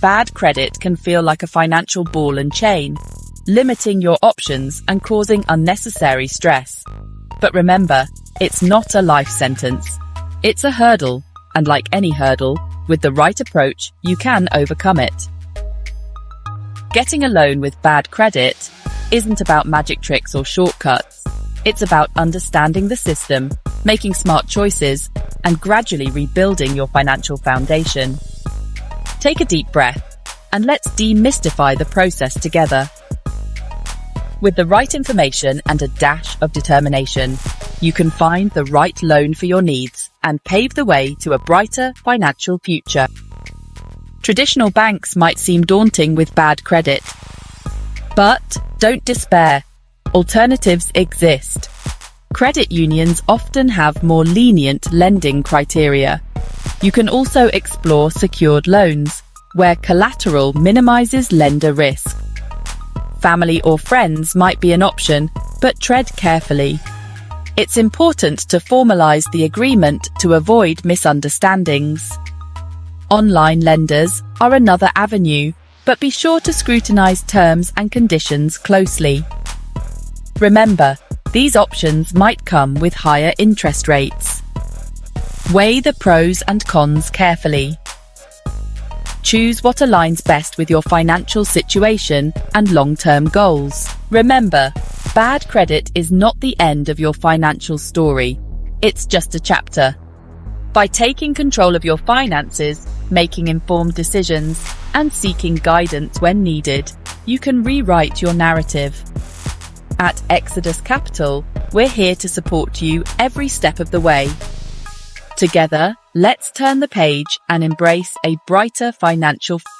bad credit can feel like a financial ball and chain, limiting your options and causing unnecessary stress. But remember, it's not a life sentence. It's a hurdle, and like any hurdle, with the right approach, you can overcome it. Getting a loan with bad credit isn't about magic tricks or shortcuts. It's about understanding the system, making smart choices, and gradually rebuilding your financial foundation. Take a deep breath, and let's demystify the process together. With the right information and a dash of determination, you can find the right loan for your needs and pave the way to a brighter financial future. Traditional banks might seem daunting with bad credit. But don't despair. Alternatives exist. Credit unions often have more lenient lending criteria. You can also explore secured loans, where collateral minimizes lender risk. Family or friends might be an option, but tread carefully. It's important to formalize the agreement to avoid misunderstandings. Online lenders are another avenue, but be sure to scrutinize terms and conditions closely. Remember, these options might come with higher interest rates. Weigh the pros and cons carefully. Choose what aligns best with your financial situation and long-term goals. Remember, bad credit is not the end of your financial story. It's just a chapter. By taking control of your finances, making informed decisions, and seeking guidance when needed, you can rewrite your narrative. At Exodus Capital, we're here to support you every step of the way. Together, let's turn the page and embrace a brighter financial future.